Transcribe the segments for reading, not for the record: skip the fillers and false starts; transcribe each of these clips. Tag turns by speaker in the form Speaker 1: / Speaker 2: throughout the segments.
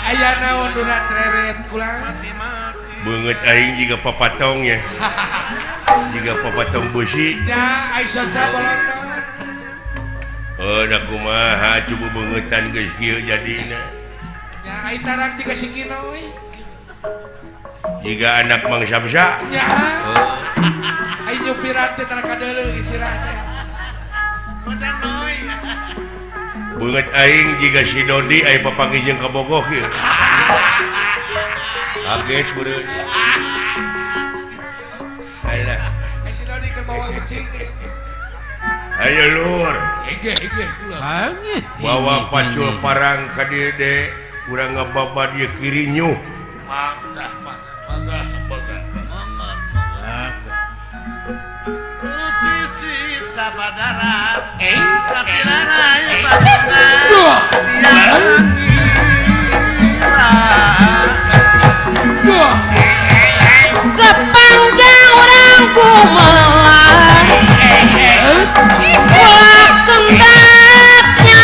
Speaker 1: Aya naon durat reret kulang
Speaker 2: banget aing juga papatong ya juga papatong besi
Speaker 1: ya Aisyah saboloton
Speaker 2: da kumaha coba bangetan geus kieu jadina
Speaker 1: ya ai tarang juga si Kino we
Speaker 2: jika anak Mang Samsa
Speaker 1: ya ai nyupiran teh tara kadeuleuh istirahat bosan noy
Speaker 2: banget aing jika si Dodi aya papanggih jeung kabogoh kieu kaget beureun alah
Speaker 1: si Dodi keur bawa kucing
Speaker 2: ayo lur
Speaker 1: ege kula
Speaker 2: bawa pacul parang ka dieu de urang ngababa dia kiri nyuh
Speaker 1: mangga
Speaker 3: sisi sabadarat tapi
Speaker 4: sepanjang orang kumelar ulah kendaknya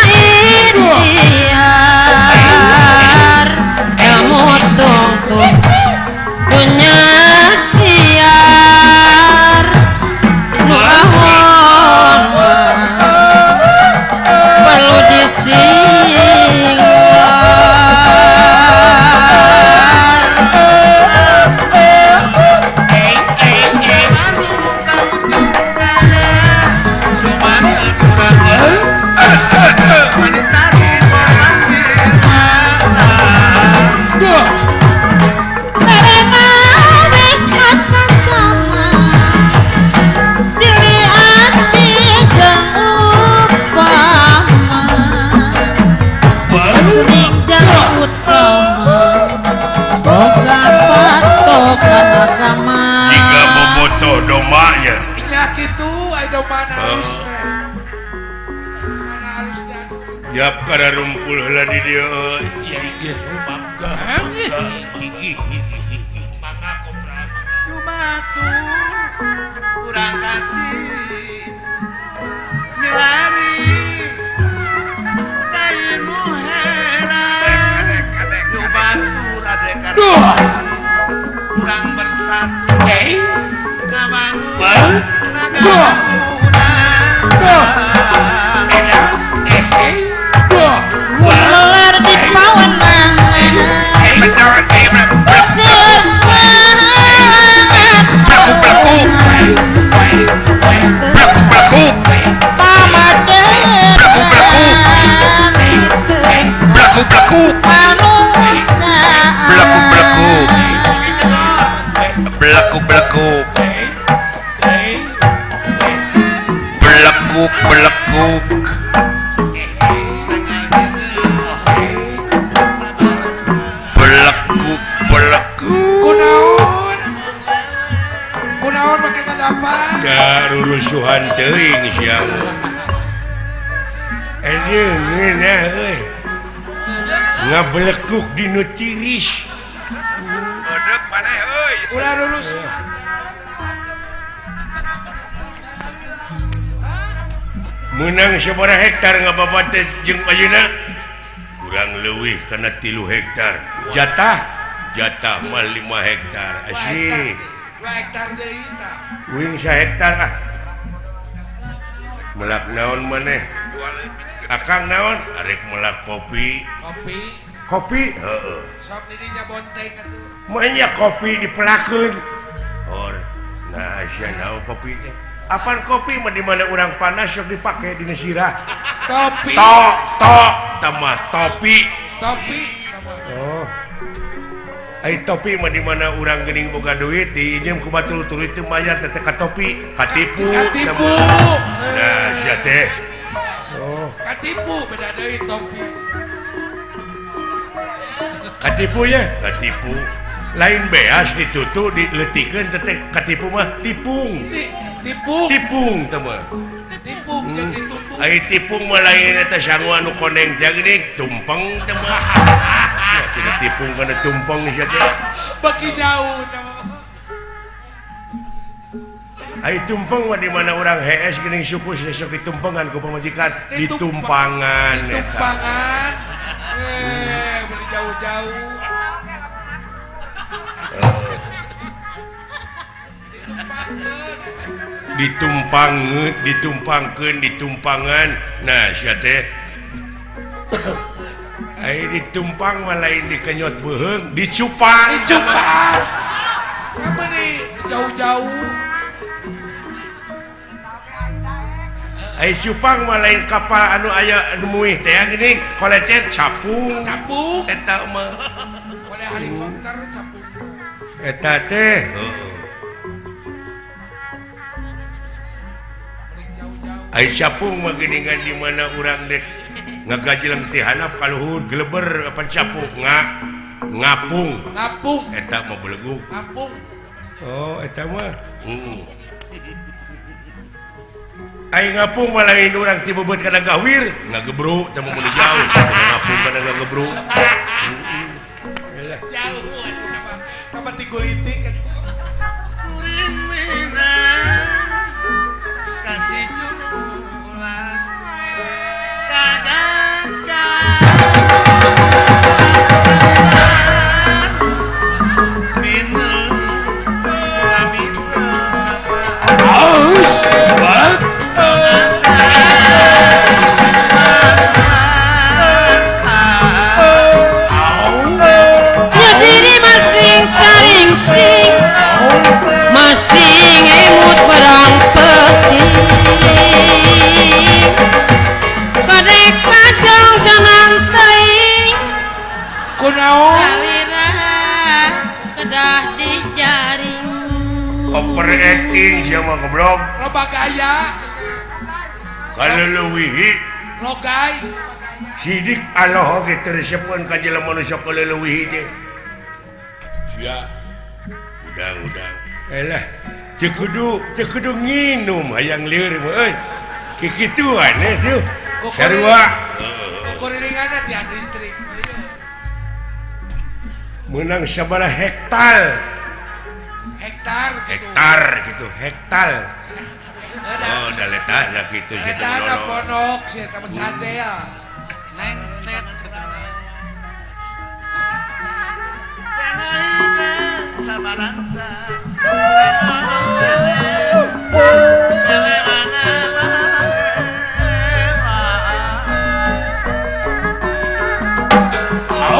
Speaker 4: ikhtiar ilmu tungtung dunia siar nuahon perlu disinggar
Speaker 2: jika bobotoh domanya
Speaker 1: nya kitu ai domana halus teh mana halus dan
Speaker 2: jap kada rumpul heula di dieu euy
Speaker 1: ya ege mangga mangga kopra
Speaker 3: Lumatur kurang kasih milari cainu heran Lumatur adekan kurang bersatu ngabangun
Speaker 4: kumelar di pawangan
Speaker 2: belekuk
Speaker 1: kunaon make kadapan
Speaker 2: da rurusuhan teuing siang ngeunah euy ngabelekuk dinu tiris
Speaker 3: Odek maneh euy
Speaker 1: ulah lurus
Speaker 2: menang sabaraha hektar ngababa teh jeung ayeuna kurang leuwih kana 3 hektar jatah mah 5 hektar asih
Speaker 1: 2 hektar deui tah
Speaker 2: wing 1 hektar ah melak naon maneh akang naon arek melak kopi heueuh
Speaker 1: sok didinya bonteng atuh
Speaker 2: manya kopi dipelakeun or nah sia naon kopi teh apaan kopi mah di mana urang panas sok dipake dina sirah
Speaker 1: topi
Speaker 2: tamah topi oh ai topi mah di mana urang geuning boga duit diinjem ku batur-batur itu maya teh katopi katipu nah sia teh oh
Speaker 1: katipu beda deui topi
Speaker 2: katipu ya katipu lain beas ditutu dileutikeun teh katipu mah tipung teh mah
Speaker 1: tipung jeung ditutup
Speaker 2: ai tipung mah lain eta sangu anu koneng jagning tumpeng teh mah ya tidak tipung kana tumpeng sia teh
Speaker 1: bagi jauh teh
Speaker 2: Ai tumpeng mah di mana orang HS geuning suku sesok ditumpengan ku pamajikan ditumpangan eta.
Speaker 1: Ditumpangan. Beli jauh-jauh.
Speaker 2: Ditumpangkeun ditumpangan. Nah, sia teh. Ai ditumpang mah lain dikenyot beuheung, dicupang.
Speaker 1: Apa nih? Jauh-jauh.
Speaker 2: Ai cupang mah lain kapal anu aya anu muih teh geuning kolecet capung.
Speaker 1: Capung.
Speaker 2: Eta mah.
Speaker 1: Kode helikopter capung.
Speaker 2: Eta teh. Ai capung mah geuningan di mana urang dek ngagajeleng teh handap ka luhur geleber apa capung ngapung.
Speaker 1: Ngapung.
Speaker 2: Eta mah beleguk.
Speaker 1: Ngapung.
Speaker 2: Oh, eta mah. Ai ngapung malah lain urang ti beubeut kana gawir, ngagebruk teh mun jauh, ngapung kana ngagebruk.
Speaker 1: Jauh apa ti gulitik.
Speaker 3: kuring mina kaciculan kagakan minum minta
Speaker 1: Aus. What?
Speaker 4: Ya diri masing caring-cing, masing emut berang peting. Kadek kacang jangan teing,
Speaker 1: Kunaon?
Speaker 4: kalira kedah dijaring.
Speaker 2: Overacting siapa goblok.
Speaker 1: Loba gaya.
Speaker 2: Kaleuwih
Speaker 1: Logai.
Speaker 2: sidik Allah ge teu resepkeun ka jelema nu sok kaleuwih teh. Sia. Udang. Elah, teu kudu nginum hayang lieur mah euy. Kikituan tuh. Sarua.
Speaker 1: Kuriringanna tiap listrik.
Speaker 2: Menang sabaraha hektar.
Speaker 1: Hektar
Speaker 2: Gitu, hektar. Oh, da letahna kitu sia teh.
Speaker 1: Eta ponok sia teh candel.
Speaker 3: lengket setelah sengalina sabaransa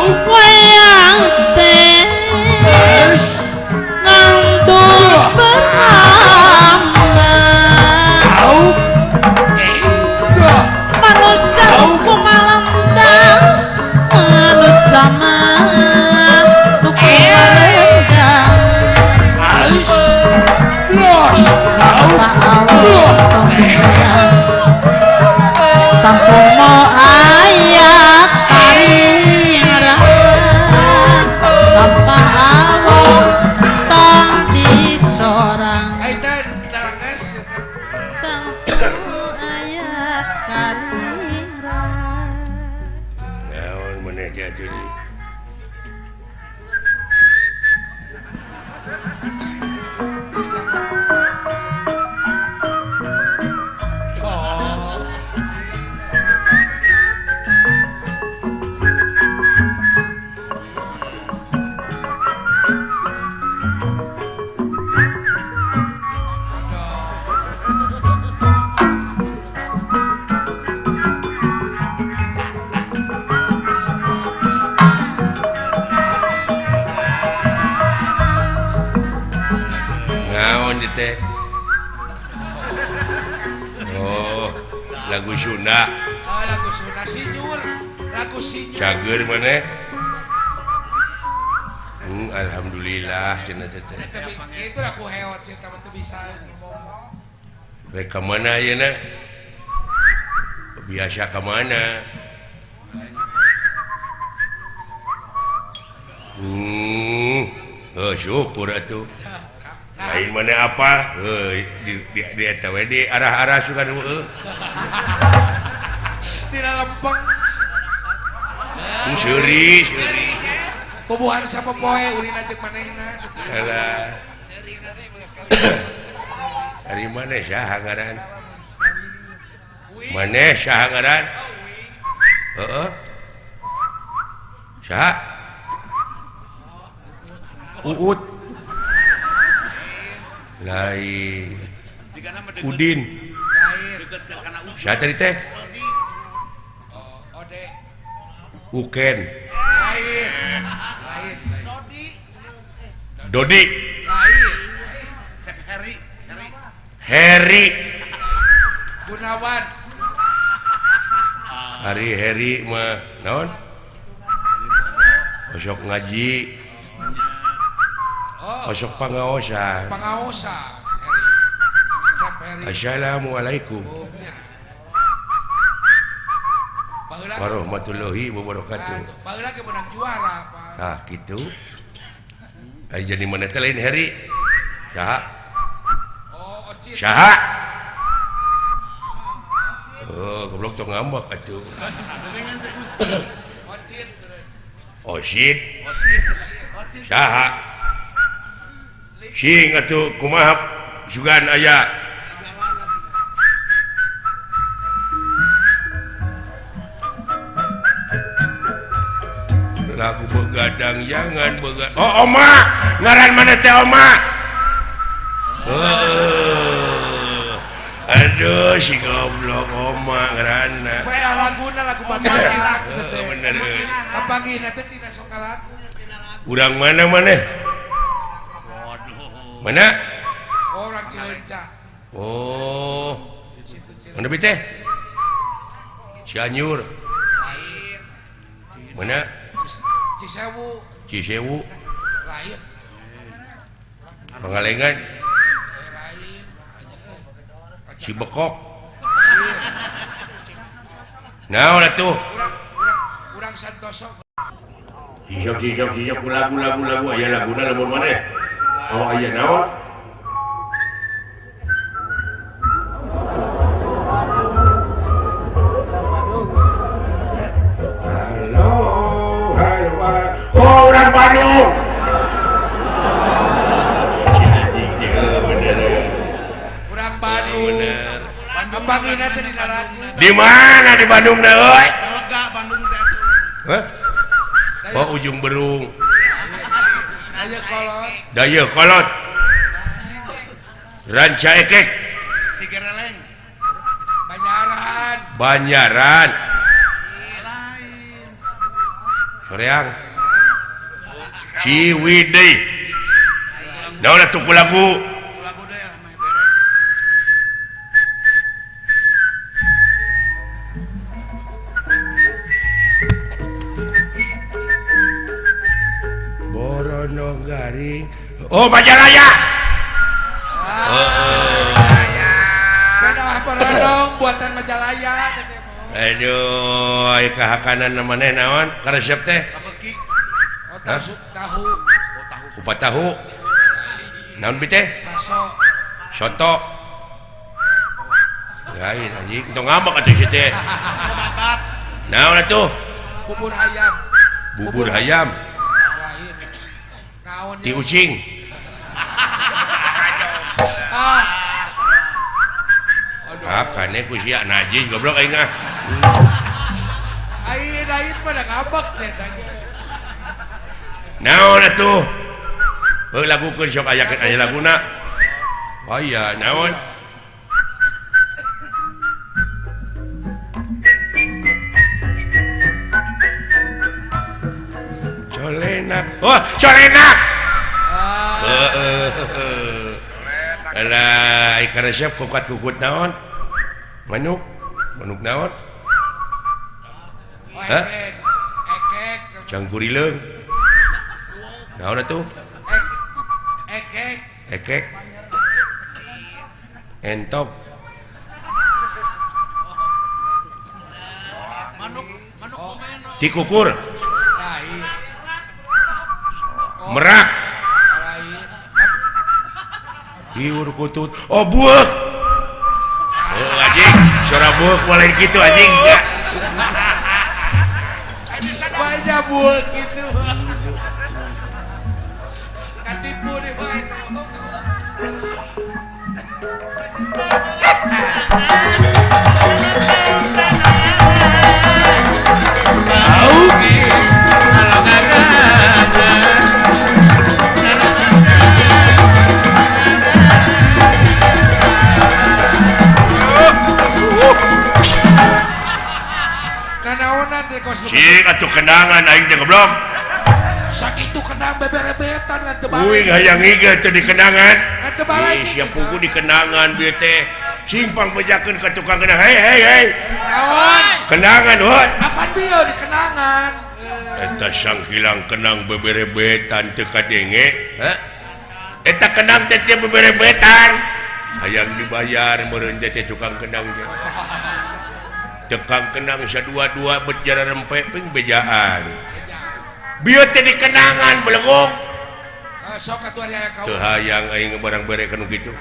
Speaker 4: Wayang teh ngantuk beramlan, manusia kumalendang, manusia mah kumalendang. Tanpa awak tong disayang, tampung mau ayak karirang, tanpa awak tong disorang,
Speaker 1: Aitan dalanges.
Speaker 4: tampung ayak karirang.
Speaker 2: Naon maneh teh atuh deui.
Speaker 1: Oh.
Speaker 2: Naon ieu teh? Oh, lagu Sunda.
Speaker 1: Lagu Sunda Sinyur. Lagu Sinyur.
Speaker 2: Cager maneh. Alhamdulillah cenah teh.
Speaker 1: Itu lagu heot sih teman tuh bisa.
Speaker 2: Rek ka mana ayeuna? Biasa ka mana? Oh, syukur atuh. Lain mana apa? Di eta we di arah-arah sugan heueuh.
Speaker 1: Di lempeng.
Speaker 2: Seuri.
Speaker 1: Bubuhan siapa poe ulin aja manehna.
Speaker 2: Alah. Dari mana Syahangaran? Mana Syahangaran? Heeh. Syah. Uut. Lain. Udin. Syah tadi teh?
Speaker 1: Ode.
Speaker 2: Uken.
Speaker 1: Lain.
Speaker 2: Dodi.
Speaker 1: Lain.
Speaker 2: Heri.
Speaker 1: Gunawan.
Speaker 2: Heri mah naon? Osok ngaji. Osok pangaosan.
Speaker 1: Pangaosan. Cep Heri.
Speaker 2: Assalamualaikum
Speaker 1: Baheula
Speaker 2: warahmatullahi wabarakatuh.
Speaker 1: baheula ge menang juara, Pak.
Speaker 2: Gitu. Jadi mana teh lain Heri? Saha?
Speaker 1: Oh, Ocit.
Speaker 2: Saha? Oh, goblok tong ngambek atuh.
Speaker 1: Ocit.
Speaker 2: Osid. Saha? Sing atuh kumaha sugan aya? Lagu begadang jangan begadang. Oh, Oma, ngaran mana teh Oma? Aduh, si goblok Oma ngaranna.
Speaker 1: Poe laguna lagu Bapagi lagu teh.
Speaker 2: Bener.
Speaker 1: Kapangina teh tina sok lagu.
Speaker 2: Urang mana? Mana?
Speaker 1: Orang Cileunca.
Speaker 2: Oh. Mana bi teh? Cianjur.
Speaker 1: Lain.
Speaker 2: Mana? Cisewu.
Speaker 1: Lain.
Speaker 2: Pangalengan.
Speaker 1: Lain.
Speaker 2: Cibekok. Naon atuh?
Speaker 1: Urang Santoso.
Speaker 2: Sijok lagu aya laguna lamun maneh. Oh aya naon? Halo. Oh, urang Bandung.
Speaker 1: Urang Bandung.
Speaker 2: Bener.
Speaker 1: Kapangina teh dina lagu.
Speaker 2: Di mana di Bandung na euy?
Speaker 3: Lega Bandung teh.
Speaker 2: Hah? Oh, ujung berung.
Speaker 1: Aya kolot.
Speaker 2: Daya kolot. Ranca ekek.
Speaker 3: Sigereleng.
Speaker 1: Banyaran.
Speaker 2: Banyaran. Soreang. Ciwidey. Naon atuh ku lagu?
Speaker 3: Lagu deui lah mah bere.
Speaker 2: Borono garing. Oh, Majalaya.
Speaker 1: Sepeda Borondong buatan Majalaya teh mah.
Speaker 2: Aduh, ai kahakanan maneh naon? Karesep teh?
Speaker 3: Kabeki.
Speaker 1: Oh, tahu.
Speaker 2: Kupat tahu. Naon bi teh?
Speaker 1: Baso.
Speaker 2: Soto. Lain anjing, tong ngambek atuh si teh.
Speaker 3: Babat.
Speaker 2: Naon atuh?
Speaker 1: Bubur ayam.
Speaker 2: Bubur ayam.
Speaker 1: Lain. Naon
Speaker 2: Ti ucing.
Speaker 1: Aduh.
Speaker 2: Kane ku sia najis goblok aing ah.
Speaker 1: Lain pada ngambek teh tanya.
Speaker 2: Naon atuh? Heuh lagukeun sok aya laguna. Oh iya, naon? Colenak. Oh, colenak. Alah, ikan resep kukut naon? Manuk naon?
Speaker 1: Oh,
Speaker 2: Hah?
Speaker 1: ekek.
Speaker 2: Cangkurileung. Naon atuh? Ekek. Entok.
Speaker 3: Manuk kumeno.
Speaker 2: Tikukur.
Speaker 1: Lain.
Speaker 2: Merak.
Speaker 1: Lain.
Speaker 2: Iur kutut. Oh, buek. Oh, anjing. Suara buek mulai gitu anjing.
Speaker 1: Banyak buat gitu. Katipu nih Pak itu. Nanaonan teh kos.
Speaker 2: Cing atuh kenangan aing teh goblok.
Speaker 1: Sakitu kenang beberebetan ngan teu balik.
Speaker 2: Uing hayang ngiga teu di kenangan.
Speaker 1: Ngan teu balik.
Speaker 2: Ih, sia pugu di kenangan bieu teh. Simpang bejakeun ka tukang kenang. Hei.
Speaker 1: Naon?
Speaker 2: Kenangan, hot.
Speaker 1: Apaan bieu di kenangan?
Speaker 2: Eta sang hilang kenang beberebetan teu kadenge. Hah? Eta kenang teh teu beberebetan. Hayang dibayar meureun teh tukang kenang teh. Tekang kenang sadua-dua berjalan rempeping bejaan. Bieu teh di kenangan belegok.
Speaker 1: Sok atuh aya kau.
Speaker 2: Teu hayang aing barang bere kanu kitu.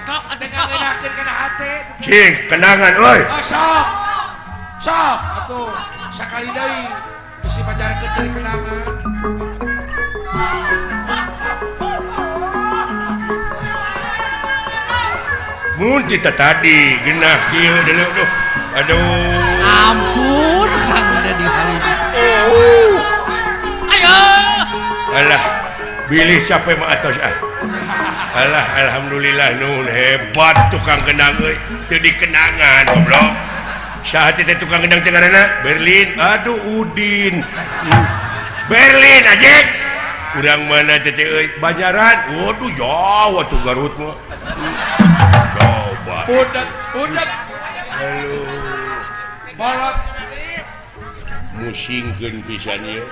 Speaker 1: Sok atuh ngeunakeun kana hate.
Speaker 2: Cing, kenangan euy.
Speaker 1: Sok. Sok atuh sakali deui bisi pajarekeun dari kenangan.
Speaker 2: Mun kita tadi genah kieu deuleu duh. Aduh.
Speaker 4: Ampun, Kang udah di hari ini. Ayo.
Speaker 2: Alah, bilih capek mah atos ah. Alah, alhamdulillah nun hebat tukang kenang euy. Teu dikenangan goblok. Saat teh tukang kenang teh ngaranna Berlin. Aduh Udin. Berlin ajek. Urang mana teh euy? Banjaran. Waduh jauh atuh Garut mah. Coba.
Speaker 1: Udak.
Speaker 2: Halo.
Speaker 1: Bolot.
Speaker 2: Musingkeun pisan ieu.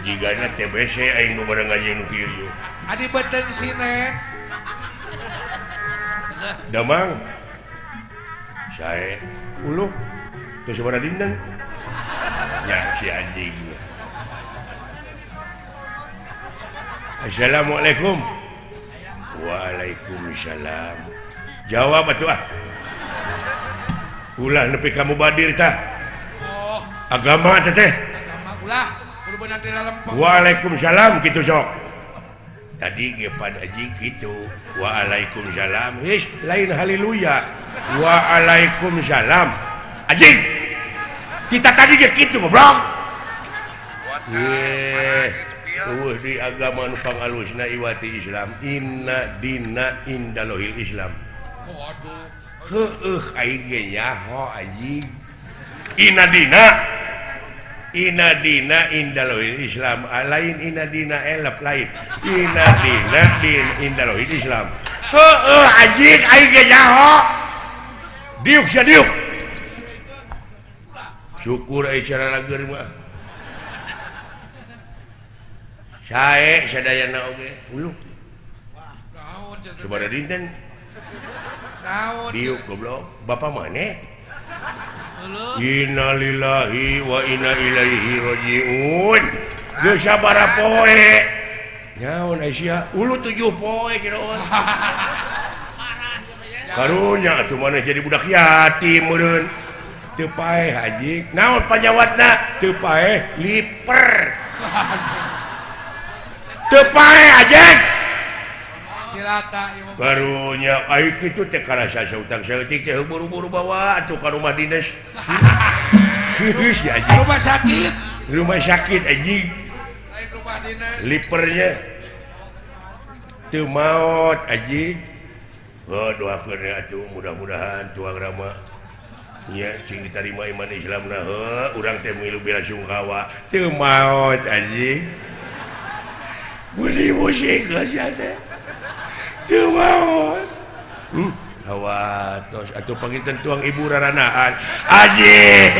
Speaker 2: Jigana TBC aing bebareng anjeun kieu ieu.
Speaker 1: Adi beteung sinen.
Speaker 2: Damang. Sae uluh teu sabaraha dinten. Ya si anjing. Assalamualaikum. Waalaikumsalam. Jawab atuh ah. Ulah nepi kamu badir tah.
Speaker 1: Oh,
Speaker 2: Agama teh teh.
Speaker 1: agama ulah kudu beunang di dalam.
Speaker 2: Waalaikumsalam kitu sok. Tadi ge pada aji kitu. Waalaikumsalam. His lain haleluya. Waalaikumsalam. Anjing. Kita tadi ge kitu goblok. Di agama nu pangalusna iwati Islam. Inna dina indallohil Islam.
Speaker 1: Waduh.
Speaker 2: Heueuh aing ge nyaho anjing. Inna dina indallohil Islam. Lain inna dina elep lain. Inna dina indallohil Islam. Heueuh anjing aing ge nyaho. Diuk sia diuk. Syukur aya cara lager mah. Sae sadayana oge. Uluh.
Speaker 1: Naon cenah?
Speaker 2: Sabaraha dinten?
Speaker 1: Naon?
Speaker 2: Diuk goblok. Bapak maneh? Innalillahi wa inna ilaihi rajiun. Geus sabaraha poe? Naon Aisyah? Ulu 7 poe kiraon. Karunya atuh maneh jadi budak yatim meureun. Teu paeh haji. Naon panyawatna? Teu paeh liper. Teu paeh ajeng.
Speaker 1: Cilaka ieu.
Speaker 2: Barunya ai kitu teh karasa sautang saeutik teh buru-buru bawa atuh ka rumah dinas. Geus ya anjing.
Speaker 1: Rumah sakit.
Speaker 2: Rumah sakit anjing.
Speaker 1: Lain rumah dinas.
Speaker 2: Lipernya teu maot anjing. Doakeun atuh mudah-mudahan tuang rama nya cing ditarima iman Islamna urang teh milu bela sungkawa teu maot anjing. Musik geus teh. Teu maot. Hawatos atuh panginten tuang ibu raranaan. Anjing.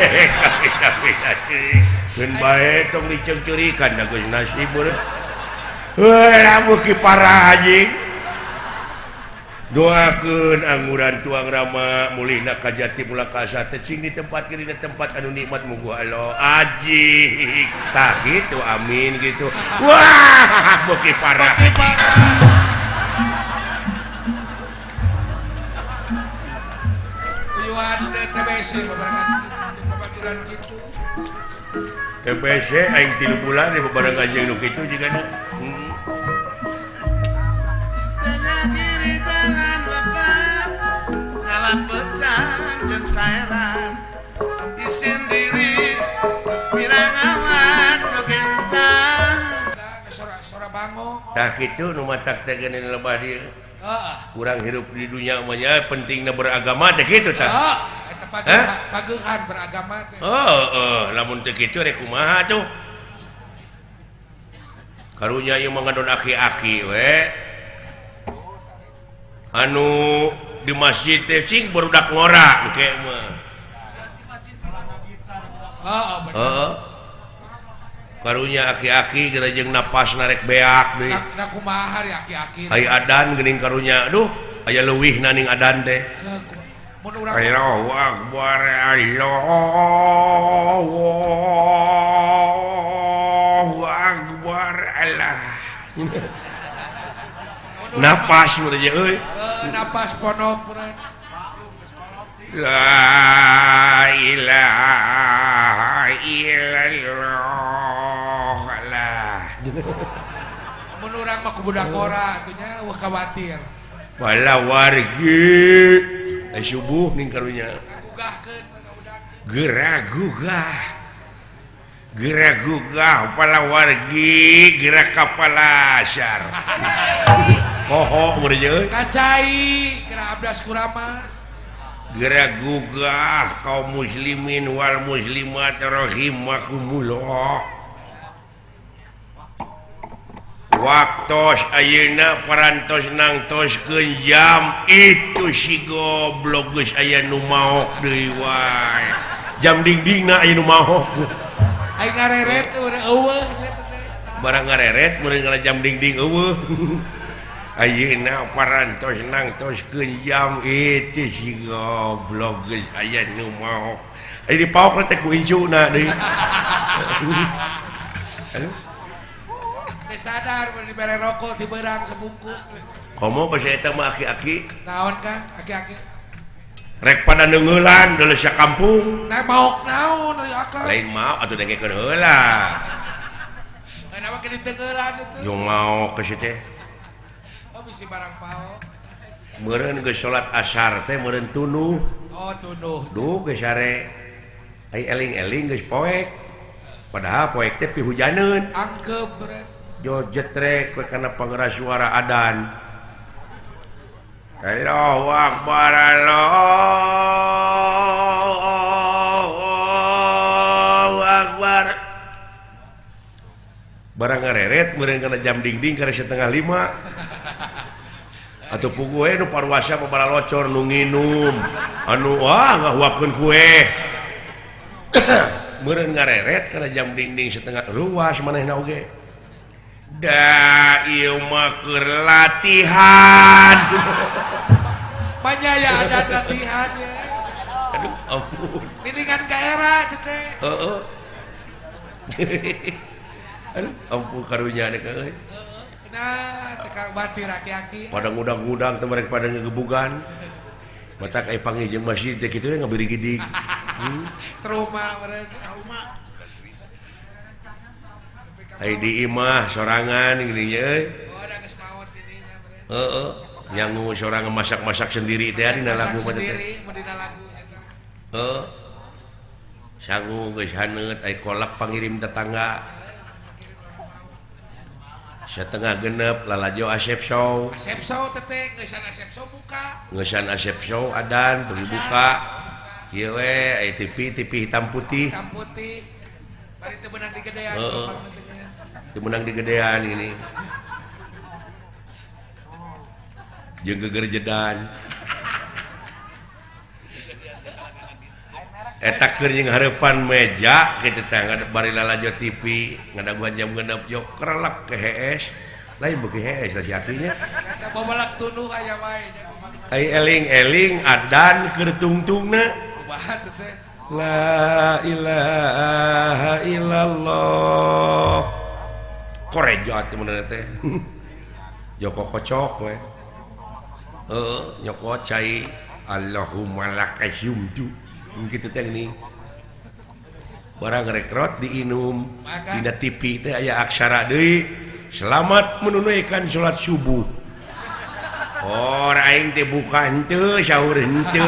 Speaker 2: Keun bae tong dicengceurikan da geus nasib beureun. Lamun ki parah anjing. Doakeun angguran tuang rama mulihna ka jati mula ka sate cing ditempatkeun dina tempat anu nikmat mugu Allah. Anjing. Tah gitu amin gitu. Wah, beuki parah.
Speaker 1: Uyuan TBC babarengan babaturan kitu.
Speaker 2: TBC aing 3 bulan di babarengan jeung nu kitu jigana.
Speaker 3: Tanya diri pecah jeung saeran isin diri pirang amat nu gencang
Speaker 1: Sora bango.
Speaker 2: tak kitu nu matak teh geuning lebah dieu
Speaker 1: Heeh.
Speaker 2: kurang hirup di dunia mah nya pentingna beragama teh kitu tah
Speaker 1: Eta
Speaker 2: Hah?
Speaker 1: pageuhan beragama teh.
Speaker 2: lamun teu kitu rek kumaha tuh karunya ieu mangadon aki-aki we anu di masjid teh cing barudak ngora engke mah
Speaker 1: Bener.
Speaker 2: heeh karunya aki-aki geura jeung napasna rek beak deui
Speaker 1: Na kumaha ari aki-aki.
Speaker 2: aya adan geuning karunya aduh aya leuwihna ning adan teh
Speaker 1: Mun urang
Speaker 2: Allahu Akbar Allahu Akbar Allah napas mun aja euy
Speaker 1: napas ponok meureun.
Speaker 2: la ilaha illallah lah
Speaker 1: Mun urang mah kubudak ora atunya wah khawatir.
Speaker 2: bala wargi subuh ning karunya
Speaker 1: Ngagugahkeun budak.
Speaker 2: gerah-gugah pala wargi gerak kapala asyar koho meureun
Speaker 1: Kacai kira abdas kuramas.
Speaker 2: gerah-gugah kaum muslimin wal muslimat rahimakumullah waktos ayeuna parantos nangtoskeun jam itu si goblok geus aya nu maok deui wae jam dingdingna aya nu maok
Speaker 1: Aing ngareret urang eueuh
Speaker 2: barang ngareret meureun kana jam dingding eueuh ayeuna parantos nangtoskeun jam itu si goblok geus aya nu maok aya dipaok teh ku incuna deui
Speaker 1: Teu sadar mun dibere rokok ti beurang sebungkus.
Speaker 2: komo basa eta mah aki-aki
Speaker 1: Naon Kang? Aki-aki.
Speaker 2: rek pada neungeulan deuleu sakampung
Speaker 1: Nah maok naon aya akang.
Speaker 2: lain mau atuh dengekeun heula
Speaker 1: Kenapa kini tenggelan itu?
Speaker 2: yo mau ke situ teh
Speaker 1: Oh bisi barang paok.
Speaker 2: meureun geus salat asar teh meureun tunuh
Speaker 1: Oh tunuh.
Speaker 2: duh geus sare ai eling-eling geus poek padahal poek teh pihujaneun
Speaker 1: Angkep beren.
Speaker 2: jo jetrek we kana pangeras suara adan Allahu Akbar Allahu Akbar barang ngareret meureun kana jam dingding kana 4:30 atuh pugu we nu parwasa babala locor nu nginum anu ngahuapkeun kue meureun ngareret kana jam dingding 1:30 ruas manehna oge da ieu mah keur latihan
Speaker 1: Banyak ya ada latihan ya.
Speaker 2: aduh ampun
Speaker 1: Ini kan ke era teh.
Speaker 2: heeh aduh ampun karunya deh euy
Speaker 1: Nah, tekang batir aki-aki.
Speaker 2: pada ngudang-ngudang teh mereka pada ngegebugan matak aya panggih jeung masjid teh kitu ngabiri gidig
Speaker 1: Trauma beren.
Speaker 2: ai di imah sorangan gini nya euy
Speaker 1: Oh ada geus maot ini beren.
Speaker 2: heeh nyangu sorangan masak-masak sendiri teh dina lagu
Speaker 1: Masak
Speaker 2: pada teh
Speaker 1: sendiri medina lagu eta.
Speaker 2: heeh sangu geus haneut ai kolak pangirim tetangga setengah genep lalajo asep show
Speaker 1: Asep show teteh, geus asep show buka.
Speaker 2: ngesan asep show adan teu dibuka kieu we aya TV hitam putih
Speaker 1: Hitam putih. Bari teu beunang digedean.
Speaker 2: Heeh.
Speaker 1: Bang, teu.
Speaker 2: teu menang di gedean ini jeung gegerjedan eta keur jeung hareupan meja kitu teh bari lalajo TV ngadaguan jam genep yo kerelak ke hees lain beuki hees tah si akinya
Speaker 1: Eta bobolak tunuh aya wae.
Speaker 2: ai eling-eling adan keur tungtungna
Speaker 1: Kumaha teh teh?
Speaker 2: la ilaha illallah korejat bener teh Joko kocok we nyokot cai Allahumma lakasyumtu kitu teh geuning barang rekrot diinum dina TV teh aya aksara deui selamat menunaikan salat subuh Orang teh bukan teu sahur henteu.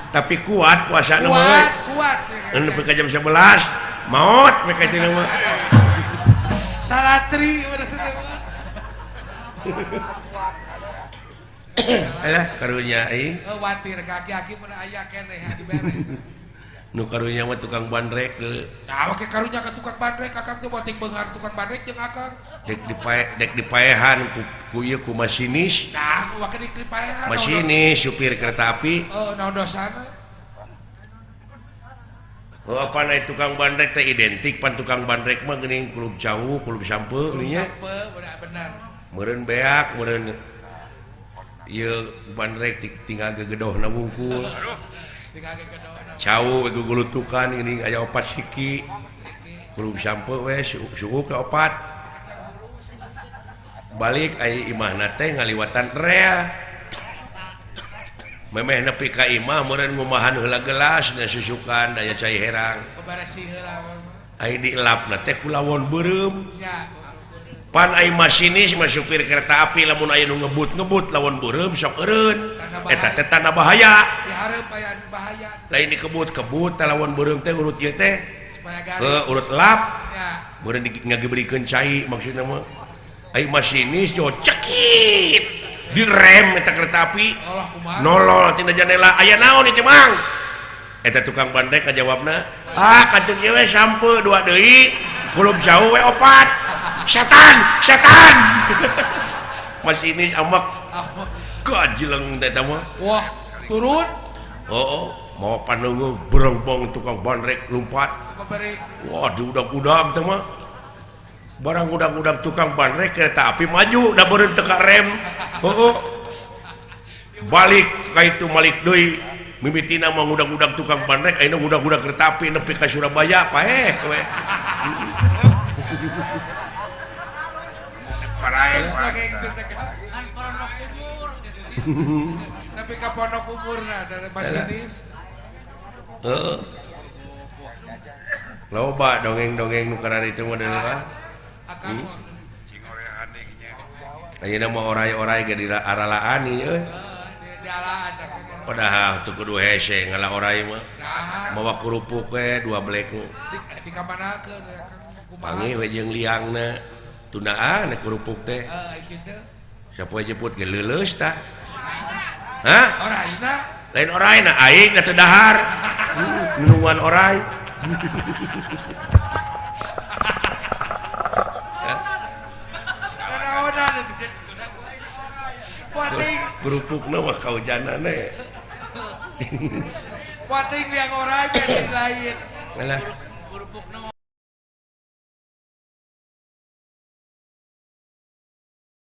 Speaker 2: Tapi kuat puasa na mah.
Speaker 1: Kuat.
Speaker 2: Nepi ka jam 11 maot we ka tina mah.
Speaker 1: Salatri berarti teh.
Speaker 2: Alah karunya aing.
Speaker 1: Watir kaki-kaki mun aya keneh dibere.
Speaker 2: Nu karunya mah tukang bandrek deui.
Speaker 1: Nah, oke karunya ka tukang bandrek Kakang teh boting beunghar tukang bandrek jeung Akang.
Speaker 2: Dek dipaehan ku ieu ku masinis.
Speaker 1: Nah, wake dik dipaehan.
Speaker 2: Masinis supir kereta api.
Speaker 1: Naon dosana?
Speaker 2: Oh apa naik tukang bandrek teh identik pan tukang bandrek mah geuning kulub jauh, kulub sampeu nya.
Speaker 1: Sampeu benar.
Speaker 2: Meureun beak, meureun ieu bandrek tinggal gegedohna wungkul.
Speaker 1: Tinggal gegedohna.
Speaker 2: Cau gugulutukan geuning aya opat siki. Kulub sampeu we suuk ke opat. Balik aya imahna teh ngaliwatan rea. Memeh nepi ka imah meureun ngumahan heula gelas dan susukan daya cai herang.
Speaker 1: Bebaresi heula.
Speaker 2: Ai dielapna teh ku lawon beureum.
Speaker 1: Ya.
Speaker 2: Pan ai masinis mah supir kereta api lamun aya nu ngebut-ngebut lawan beureum sok eureun. Eta teh tanda bahaya.
Speaker 1: Dihareup aya bahaya.
Speaker 2: Lain dikebut-kebut teh lawan beureum teh urut ieu teh.
Speaker 1: Supaya garing.
Speaker 2: Urut lap.
Speaker 1: Ya.
Speaker 2: Meureun ngagebrikeun cai maksudna mah. Ai masinis jo cekit. Direm eta kereta api.
Speaker 1: Allah kumaha.
Speaker 2: Nolol tina jendela aya naon ieu Mang? Eta tukang bandrek ngajawabna, kantung ieu we sampeu dua deui, kulub jauh we opat. Setan. Masinis amak. Kajileng teh mah.
Speaker 1: Wah, turun.
Speaker 2: Mau paneunguh berengbong tukang bandrek lompat.
Speaker 1: Pabari.
Speaker 2: Wah, diudag-udag teh mah. Barang udag-udag tukang bandrek kereta api maju da beureun teu ka rem. Balik ka itu malik deui. Mimitina mah udag-udag tukang bandrek, ayeuna udag-udag kereta api nepi ka Surabaya paeh we. Parae
Speaker 1: Kan pondok umur. Tapi ka pondok umurna dari masinis.
Speaker 2: Loba dongeng-dongeng nu kana ditu mah deuleuh.
Speaker 1: Akang
Speaker 2: Ayeuna mah orai-orai ge di aralaan ieu.
Speaker 1: di alaan Akang.
Speaker 2: Padahal teu kudu hese ngala orai mah.
Speaker 1: Nah,
Speaker 2: Mawa kerupuk we dua blek.
Speaker 1: di kamanakeun Akang kumaha?
Speaker 2: Pangi we jeung liangna. Tundaan kerupuk teh.
Speaker 1: Kitu.
Speaker 2: Sapoe jemput ge leuleus tah. Hah?
Speaker 1: Oraina.
Speaker 2: Lain oraina aing da teu dahar. Nunungan orai.
Speaker 1: Naonan itu sih. Wating,
Speaker 2: Kerupukna mah kaujanana.
Speaker 1: wating liang orai beda lain.
Speaker 2: Alah.
Speaker 4: Kerupuk